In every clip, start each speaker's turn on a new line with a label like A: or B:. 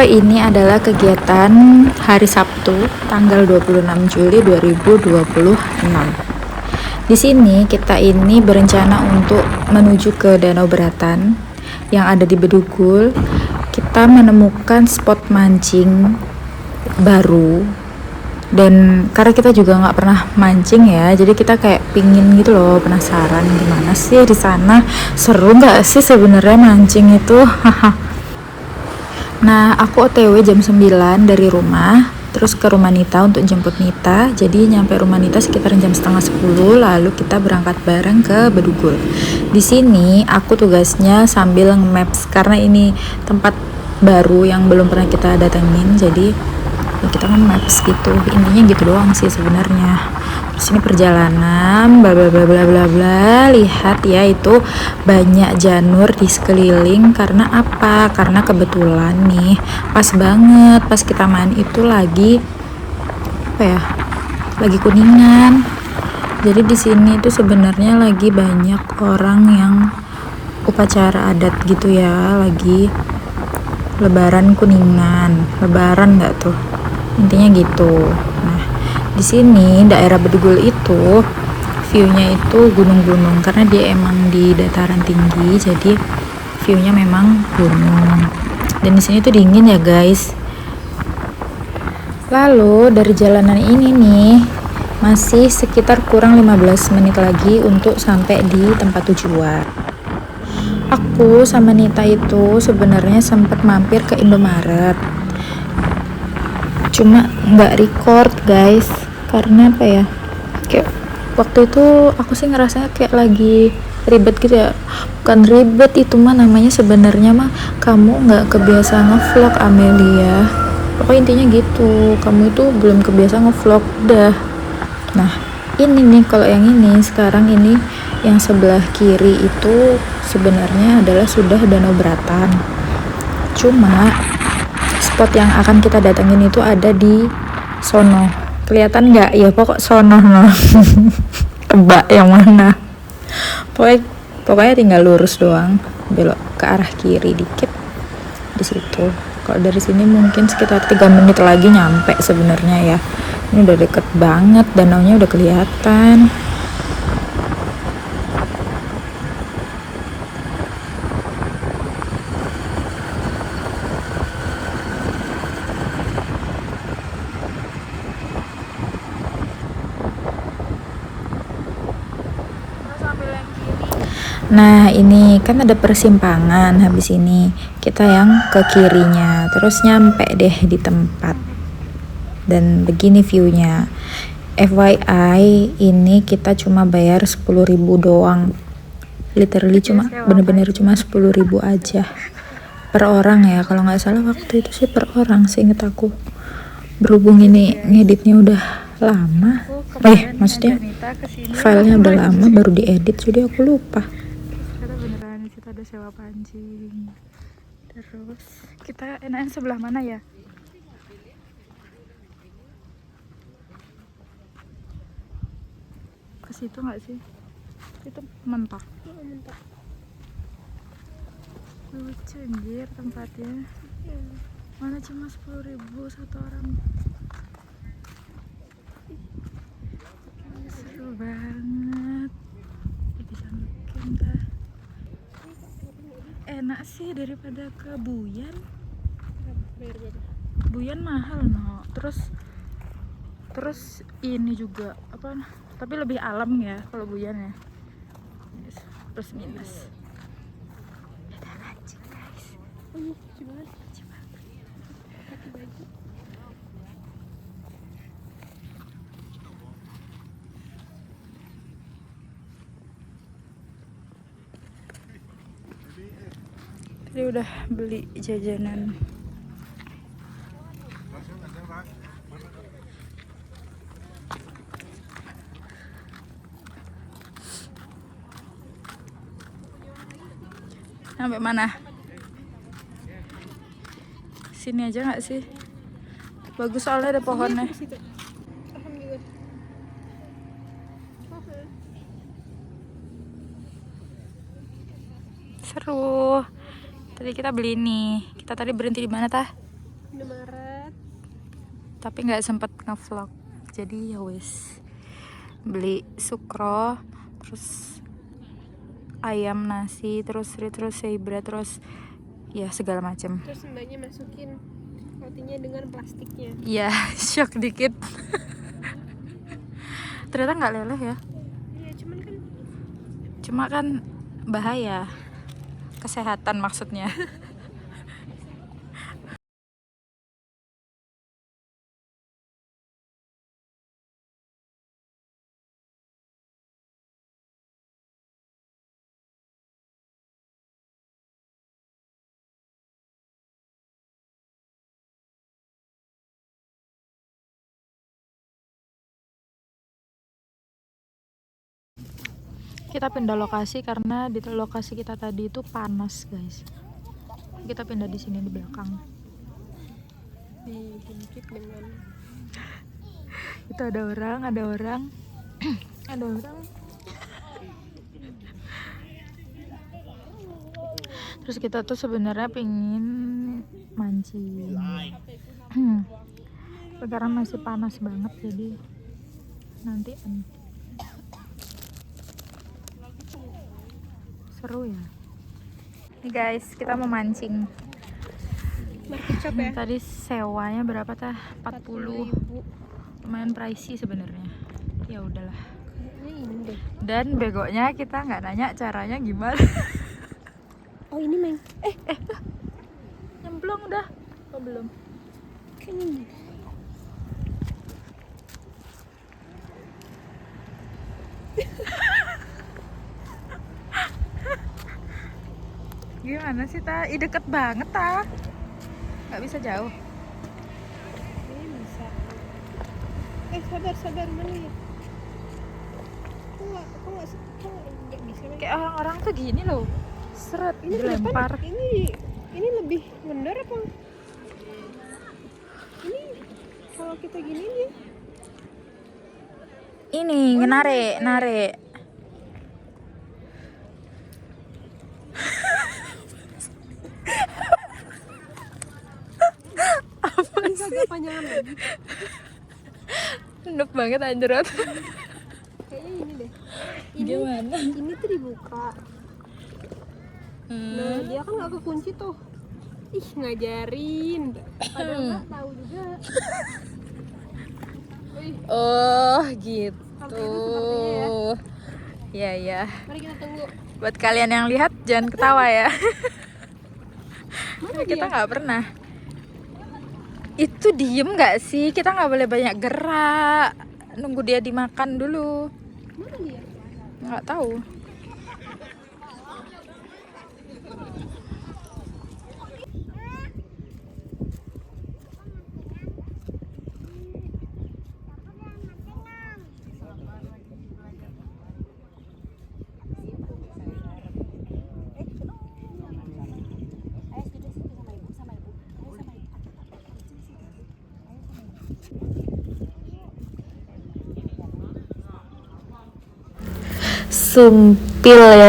A: ini adalah kegiatan hari Sabtu tanggal 26 Juli 2026. Di sini kita ini berencana untuk menuju ke Danau Beratan yang ada di Bedugul. Kita menemukan spot mancing baru, dan karena kita juga nggak pernah mancing ya, jadi kita kayak pingin gitu loh, penasaran gimana sih di sana, seru nggak sih sebenarnya mancing itu. Nah, aku OTW jam 9 dari rumah, terus ke rumah Nita untuk jemput Nita. Jadi nyampe rumah Nita sekitar jam setengah 10, lalu kita berangkat bareng ke Bedugul. Di sini aku tugasnya sambil nge-maps karena ini tempat baru yang belum pernah kita datengin, jadi ya kita nge-maps gitu. Intinya gitu doang sih sebenarnya. Terus ini perjalanan bla bla bla bla bla bla. Lihat ya, itu banyak janur di sekeliling. Karena apa? Karena kebetulan nih pas banget pas kita main itu lagi apa ya? Lagi kuningan. Jadi di sini itu sebenarnya lagi banyak orang yang upacara adat gitu ya, lagi lebaran kuningan. Lebaran nggak tuh? Intinya gitu. Nah, di sini daerah Bedugul itu view-nya itu gunung-gunung karena dia emang di dataran tinggi, jadi view-nya memang gunung. Dan di sini tuh dingin ya, guys. Lalu dari jalanan ini nih masih sekitar kurang 15 menit lagi untuk sampai di tempat tujuan. Aku sama Nita itu sebenarnya sempat mampir ke Indomaret, cuma nggak record guys, karena apa ya, kayak waktu itu aku sih ngerasanya kayak lagi ribet gitu ya. Bukan ribet, itu mah namanya sebenarnya mah kamu nggak kebiasa ngevlog, Amelia. Pokoknya intinya gitu, kamu itu belum kebiasa ngevlog udah. Nah ini nih, kalau yang ini sekarang ini yang sebelah kiri itu sebenarnya adalah sudah Danau Beratan, cuma spot yang akan kita datengin itu ada di sono. Kelihatan nggak ya? Pokok sono no. Tebak yang mana? Pokoknya tinggal lurus doang, belok ke arah kiri dikit di situ. Kalau dari sini mungkin sekitar 3 menit lagi nyampe sebenarnya ya. Ini udah deket banget, danaunya udah kelihatan. Nah ini kan ada persimpangan, habis ini kita yang ke kirinya, terus nyampe deh di tempat. Dan begini viewnya. FYI ini kita cuma bayar 10.000 doang, literally cuma bener-bener cuma 10.000 aja per orang ya, kalau nggak salah waktu itu sih per orang seinget aku. Berhubung ini ngeditnya udah lama, maksudnya filenya udah lama baru diedit, jadi aku lupa. Kita ada sewa pancing. Terus kita enakan sebelah mana ya? Ke situ nggak sih? Itu mentah. Lucu anjir tempatnya. Mana cuma 10.000 satu orang. Seru banget. Bisa bikin dah. Enak sih daripada ke Buyan. Buyan mahal no. Terus ini juga apa? Tapi lebih alam ya kalau Buyan ya. Plus minus. Ada anjing guys. Coba. Pakai baju. Tadi udah beli jajanan. Sampai mana? Sini aja nggak sih? Bagus soalnya ada pohonnya. Seru. Tadi kita beli nih. Kita tadi berhenti di mana tah? tapi nggak sempet ngevlog, jadi ya wes beli sukro, terus ayam nasi, terus seibra, terus ya segala macam.
B: Terus mbaknya masukin rotinya dengan plastiknya.
A: Ya shock dikit. Ternyata nggak leleh ya.
B: Iya,
A: Cuma kan bahaya kesehatan maksudnya. Kita pindah lokasi karena di lokasi kita tadi itu panas, guys. Kita pindah di sini di belakang.
B: Dihimpit dengan
A: Itu ada orang ada orang. Terus kita tuh sebenarnya pengen mancing. Karena masih panas banget, jadi nanti seru ya. Nih guys, kita mau mancing.
B: marketshop ya.
A: Tadi sewanya berapa tah? 40. Lumayan pricey sebenarnya. Ya udahlah.
B: Ini deh.
A: Dan begonya kita nggak nanya caranya gimana.
B: Oh ini Meng.
A: Nyemplung dah. Oh belum.
B: Kayaknya
A: Gimana sih ta? Ih deket banget ta. Nggak bisa jauh.
B: ini bisa. Sabar mana ya? Kok nggak bisa Meng?
A: Kayak orang-orang tuh gini loh. Seret
B: Ini
A: dilempar.
B: kenapa? Ini lebih bener apa? Ini kalau kita gini ya.
A: Ini narik.
B: Ini agak panjangan lagi.
A: Enak banget anjrot.
B: Kayaknya ini deh.
A: Gimana?
B: Ini tuh dibuka. Nah, dia kan nggak kekunci tuh. Ih, ngajarin. Padahal nggak tahu juga. Wih,
A: Oh gitu.
B: sampai itu sepertinya ya.
A: Ya.
B: Mari kita tunggu.
A: Buat kalian yang lihat jangan ketawa ya.
B: Mana
A: Kita
B: dia?
A: nggak pernah. Itu diem nggak sih? Kita nggak boleh banyak gerak. Nunggu dia dimakan dulu.
B: Mana dia?
A: Nggak tahu.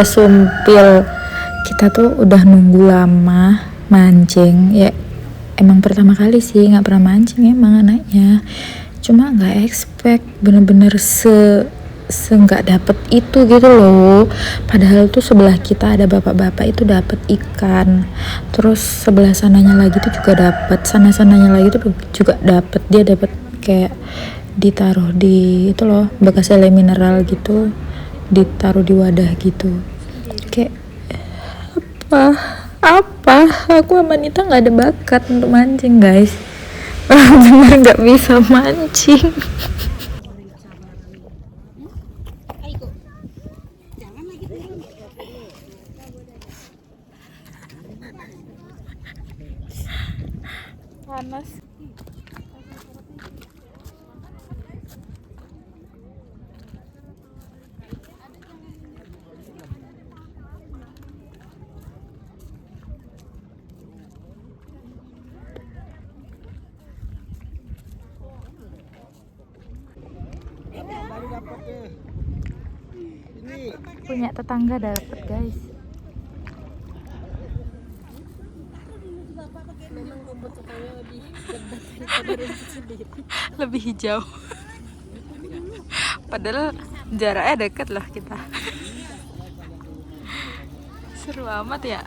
A: Sumpil. Kita tuh udah nunggu lama mancing ya, emang pertama kali sih, nggak pernah mancing emang anaknya, cuma nggak expect bener-bener nggak dapet itu gitu loh. Padahal tuh sebelah kita ada bapak-bapak itu dapet ikan, terus sebelah sananya lagi tuh juga dapet, sananya lagi tuh juga dapet. Dia dapet kayak ditaruh di itu loh, bekas ele mineral gitu, ditaruh di wadah gitu. Kayak apa aku sama Nita nggak ada bakat untuk mancing guys. Bener nggak bisa mancing.
B: Aiko. Jangan lagi turun.
A: Panas.
C: Baru dapat deh. Ini
A: Punya tetangga dapet guys.
B: Memang rumput tetangga lebih lebat daripada rumput
A: lebih hijau. Padahal jaraknya deket loh kita. Seru amat ya.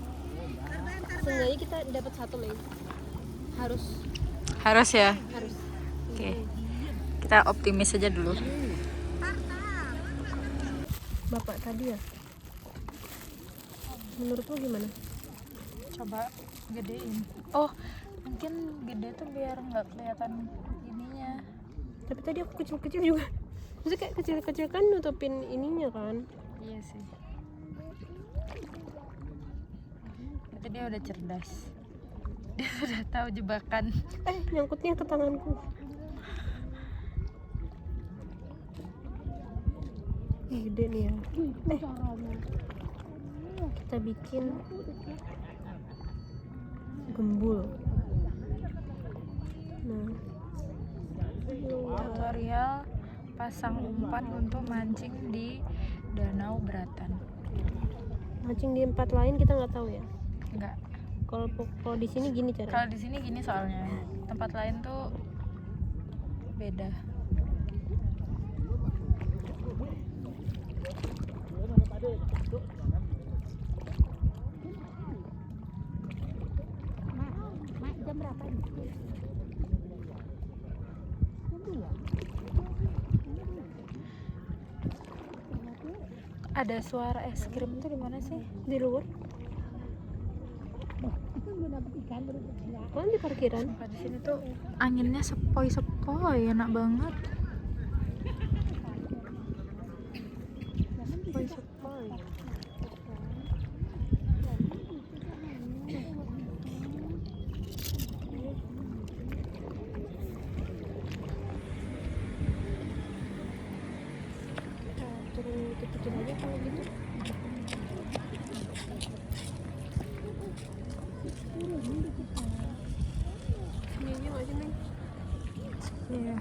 B: Seenggaknya kita dapat satu Meng.
A: Harus ya.
B: Harus.
A: Oke. Kita optimis aja dulu.
B: Bapak tadi ya. Menurut lo gimana?
A: Coba gedein. Oh, mungkin gede tuh biar nggak kelihatan ininya.
B: Tapi tadi aku kecil-kecil juga. Maksudnya kayak kecil-kecil kan nutupin ininya kan.
A: Iya sih. Berarti dia udah cerdas. Dia sudah tahu jebakan.
B: Nyangkutnya ke tanganku. Gede nih ya. Kita bikin gembul. Nah,
A: Tutorial pasang umpan untuk mancing di danau Beratan.
B: mancing di tempat lain kita nggak tahu ya.
A: Enggak.
B: Kalau di sini gini cara.
A: Kalau di sini gini soalnya. Tempat lain tuh beda.
B: Jam berapa nih?
A: Ada suara es krim tuh di mana sih?
B: Di luar. Kan di parkiran.
A: Sumpah, di sini tuh anginnya sepoi-sepoi, enak banget. Sepoi-sepoi.
B: Turun kecil aja kalau gitu. Ini aja nggak sih Neng?
A: Iya.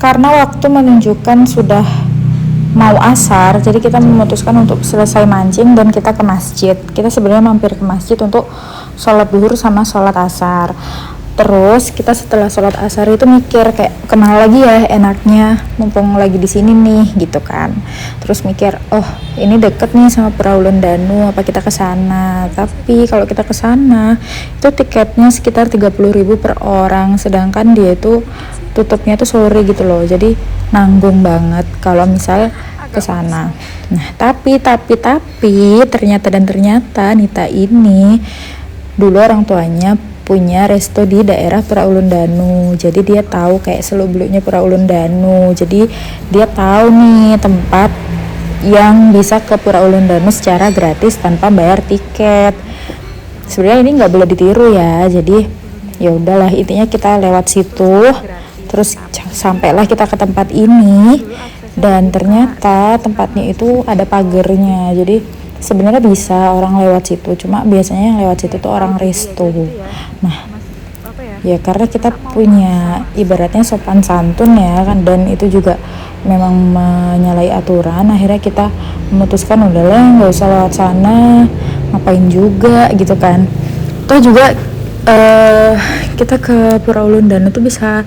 A: Karena waktu menunjukkan sudah mau asar, jadi kita memutuskan untuk selesai mancing dan kita ke masjid. Kita sebenarnya mampir ke masjid untuk sholat duhur sama sholat asar. Terus kita setelah sholat asar itu mikir kayak kemana lagi ya enaknya, mumpung lagi di sini nih gitu kan. Terus mikir, oh ini deket nih sama Pura Ulun Danu, apa kita ke sana? Tapi kalau kita ke sana itu tiketnya sekitar 30.000 per orang, sedangkan dia itu tutupnya tuh sore gitu loh. Jadi nanggung banget kalau misal ke sana. Nah, tapi ternyata Nita ini dulu orang tuanya punya resto di daerah Pura Ulun Danu. Jadi dia tahu kayak seluk-beluknya Pura Ulun Danu. Jadi dia tahu nih tempat yang bisa ke Pura Ulun Danu secara gratis tanpa bayar tiket. Sebenarnya ini nggak boleh ditiru ya. Jadi ya udahlah, intinya kita lewat situ. Terus sampailah kita ke tempat ini dan ternyata tempatnya itu ada pagernya. Jadi sebenarnya bisa orang lewat situ, cuma biasanya yang lewat situ tuh orang resto. Nah, ya karena kita punya ibaratnya sopan santun ya kan, dan itu juga memang menyalahi aturan, akhirnya kita memutuskan udahlah nggak usah lewat sana, ngapain juga gitu kan. Toh juga kita ke Pura Ulun Danu tuh bisa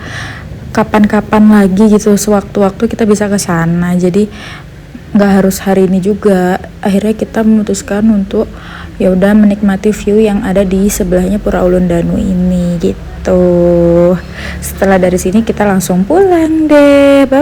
A: kapan-kapan lagi gitu, sewaktu-waktu kita bisa ke sana. Jadi nggak harus hari ini juga. Akhirnya kita memutuskan untuk ya udah menikmati view yang ada di sebelahnya Pura Ulun Danu ini gitu. Setelah dari sini kita langsung pulang deh. Bye.